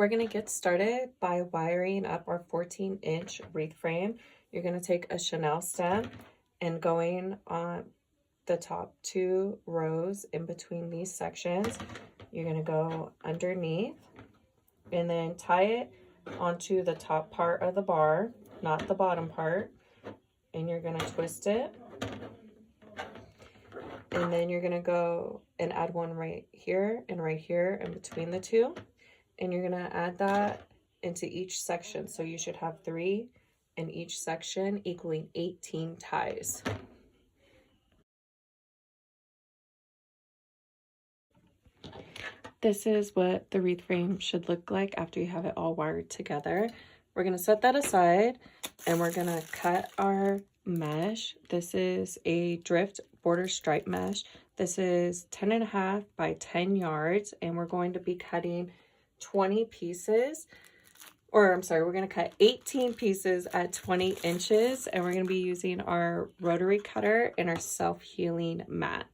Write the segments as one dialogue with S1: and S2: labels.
S1: We're going to get started by wiring up our 14-inch wreath frame. You're going to take a chenille stem and going on the top 2 rows in between these sections, you're going to go underneath and then tie it onto the top part of the bar, not the bottom part, and you're going to twist it. And then you're going to go and add one right here and right here in between the two. And you're going to add that into each section. So you should have 3 in each section, equaling 18 ties. This is what the wreath frame should look like after you have it all wired together. We're going to set that aside and we're going to cut our mesh. This is a drift border stripe mesh. This is 10.5 by 10 yards, and we're going to be cutting 20 pieces, or I'm sorry, we're going to cut 18 pieces at 20 inches, and we're going to be using our rotary cutter and our self-healing mat.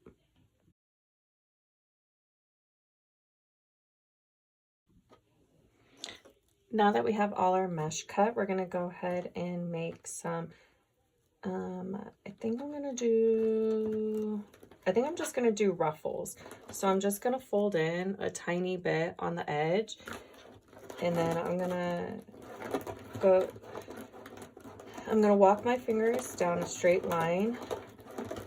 S1: Now that we have all our mesh cut, we're going to go ahead and make some, I think I'm just going to do ruffles. So I'm just going to fold in a tiny bit on the edge, and then I'm going to walk my fingers down a straight line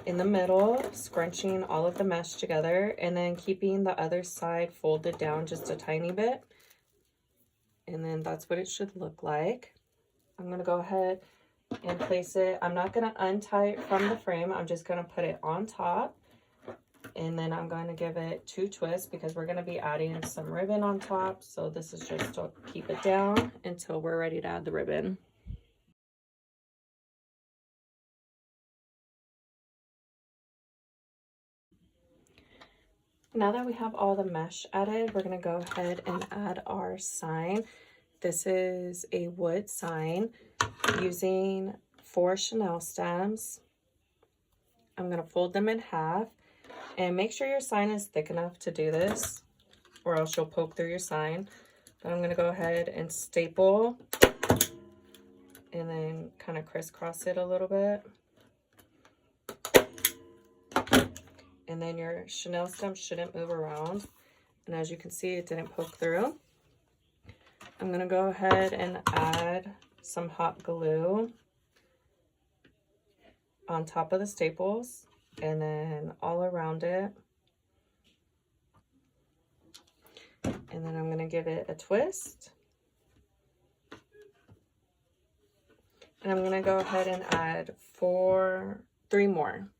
S1: in the middle, scrunching all of the mesh together, and then keeping the other side folded down just a tiny bit. And then that's what it should look like. I'm going to go ahead and place it. I'm not going to untie it from the frame. I'm just going to put it on top. And then I'm going to give it 2 twists because we're going to be adding some ribbon on top. So this is just to keep it down until we're ready to add the ribbon. Now that we have all the mesh added, we're going to go ahead and add our sign. This is a wood sign using 4 chenille stems. I'm going to fold them in half, and make sure your sign is thick enough to do this, or else you'll poke through your sign. But I'm going to go ahead and staple and then kind of crisscross it a little bit. And then your chenille stem shouldn't move around. And as you can see, it didn't poke through. I'm going to go ahead and add some hot glue on top of the staples and then all around it. And then I'm going to give it a twist. And I'm going to go ahead and add 3 more.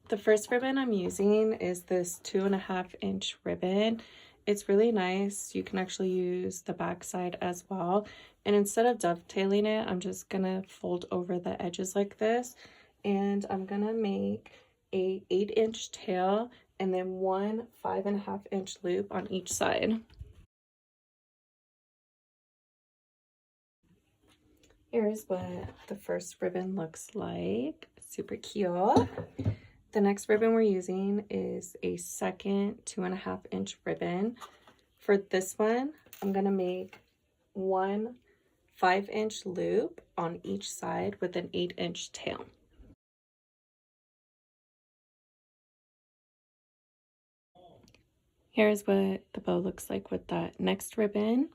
S1: The first ribbon I'm using is this 2.5-inch ribbon. It's really nice. You can actually use the back side as well. And instead of dovetailing it, I'm just gonna fold over the edges like this. And I'm gonna make a 8-inch tail and then 1 5.5-inch loop on each side. Here's what the first ribbon looks like. Super cute. The next ribbon we're using is a second 2.5-inch ribbon. For this one, I'm going to make 1 5-inch loop on each side with an 8-inch tail. Here's what the bow looks like with that next ribbon.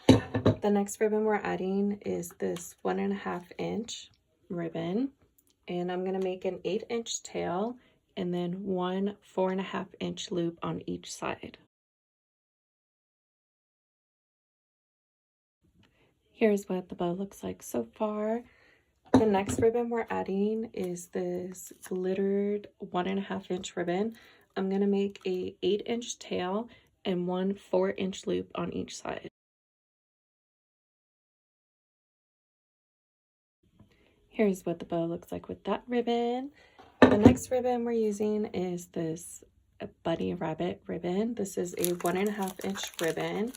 S1: The next ribbon we're adding is this 1.5-inch ribbon. And I'm going to make an 8-inch tail and then 1 4.5-inch loop on each side. Here's what the bow looks like so far. The next ribbon we're adding is this glittered 1.5-inch ribbon. I'm going to make a 8-inch tail and 1 4-inch loop on each side. Here's what the bow looks like with that ribbon. The next ribbon we're using is this bunny rabbit ribbon. This is a 1.5-inch ribbon.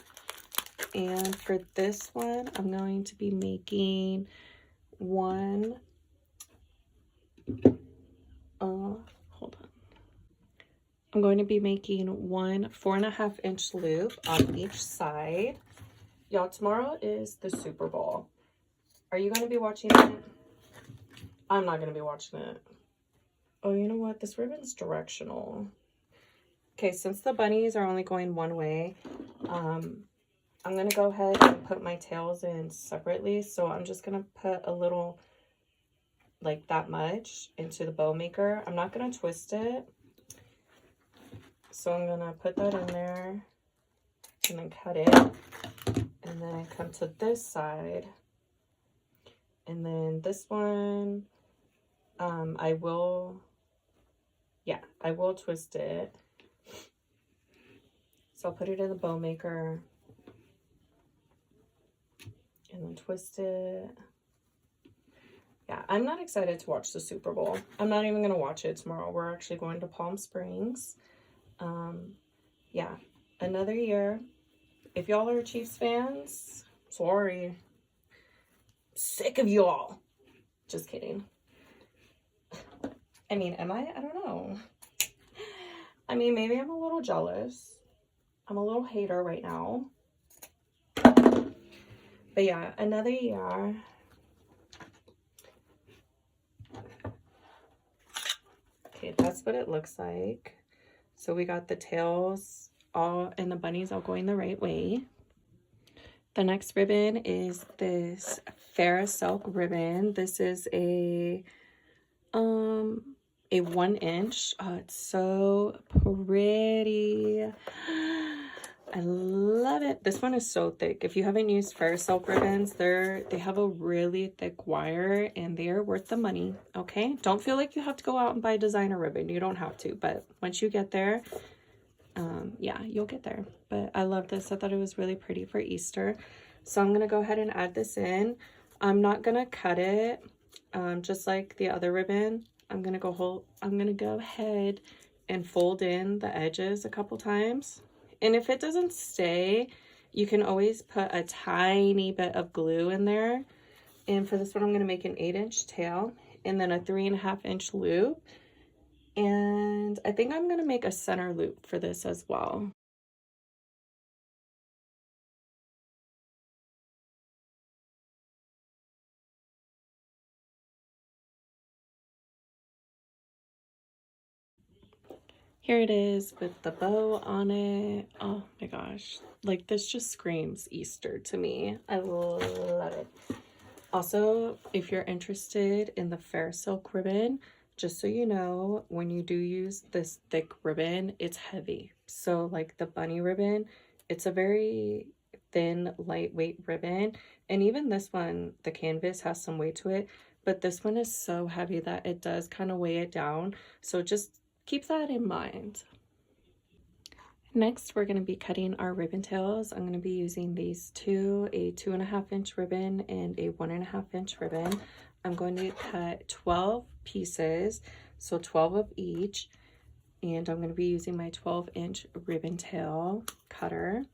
S1: And for this one, I'm going to be making 1 Hold on. I'm going to be making one 4.5-inch loop on each side. Y'all, tomorrow is the Super Bowl. Are you going to be watching it? I'm not going to be watching it. Oh, you know what? This ribbon's directional. Okay, since the bunnies are only going one way, I'm going to go ahead and put my tails in separately. So I'm just going to put a little, like that much, into the bow maker. I'm not going to twist it. So I'm going to put that in there and then cut it. And then come to this side. And then this one, I will twist it. So I'll put it in the bow maker and then twist it. Yeah, I'm not excited to watch the Super Bowl. I'm not even going to watch it tomorrow. We're actually going to Palm Springs. Yeah, another year. If y'all are Chiefs fans, sorry. Sick of y'all. Just kidding. I mean, am I? I don't know. I mean, maybe I'm a little jealous. I'm a little hater right now. But yeah, another year. Okay, that's what it looks like. So we got the tails all and the bunnies all going the right way. The next ribbon is this Fair Silk ribbon. This is a 1-inch. Oh, it's so pretty. I love it. This one is so thick. If you haven't used Fair Silk ribbons, they have a really thick wire and they are worth the money. Okay, don't feel like you have to go out and buy designer ribbon. You don't have to, but once you get there, yeah, you'll get there. But I love this. I thought it was really pretty for Easter. So I'm gonna go ahead and add this in. I'm not gonna cut it, just like the other ribbon. I'm gonna go ahead and fold in the edges a couple times. And if it doesn't stay, you can always put a tiny bit of glue in there. And for this one, I'm gonna make an 8-inch tail and then a 3.5-inch loop. And I think I'm gonna make a center loop for this as well. Here it is with the bow on it. Oh my gosh. Like, this just screams Easter to me. I love it. Also, if you're interested in the Fair Silk ribbon, just so you know, when you do use this thick ribbon, it's heavy. So like the bunny ribbon, it's a very thin, lightweight ribbon. And even this one, the canvas has some weight to it, but this one is so heavy that it does kind of weigh it down. So just keep that in mind. Next, we're going to be cutting our ribbon tails. I'm going to be using these two, a 2.5-inch ribbon and a 1.5-inch ribbon. I'm going to cut 12 pieces, so 12 of each, and I'm going to be using my 12-inch ribbon tail cutter.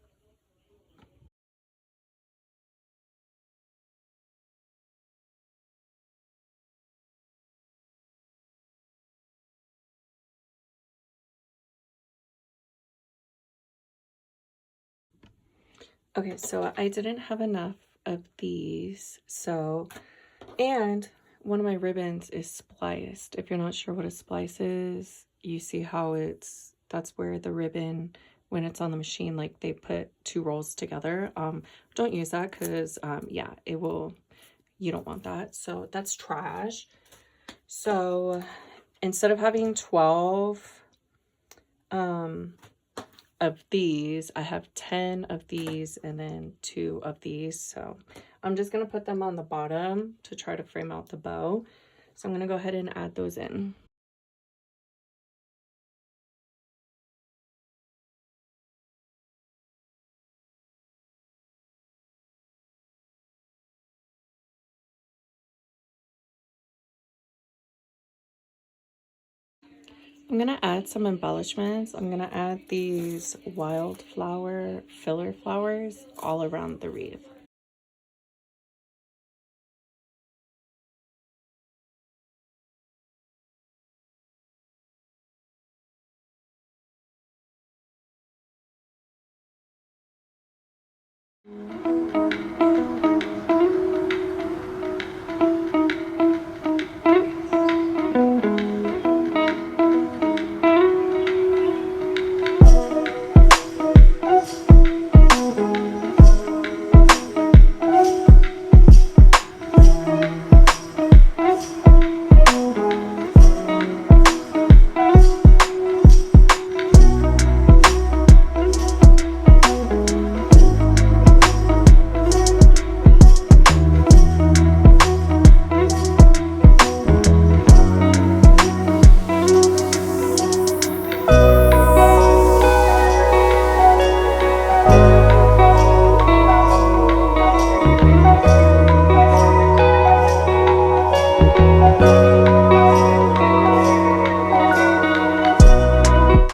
S1: Okay, so I didn't have enough of these, so, and one of my ribbons is spliced. If you're not sure what a splice is, you see how that's where the ribbon, when it's on the machine, like they put 2 rolls together. Don't use that because, yeah, you don't want that. So that's trash. So instead of having 12, of these, I have 10 of these and then 2 of these. So I'm just going to put them on the bottom to try to frame out the bow. So I'm going to go ahead and add those in. I'm going to add some embellishments. I'm going to add these wildflower filler flowers all around the wreath.
S2: you.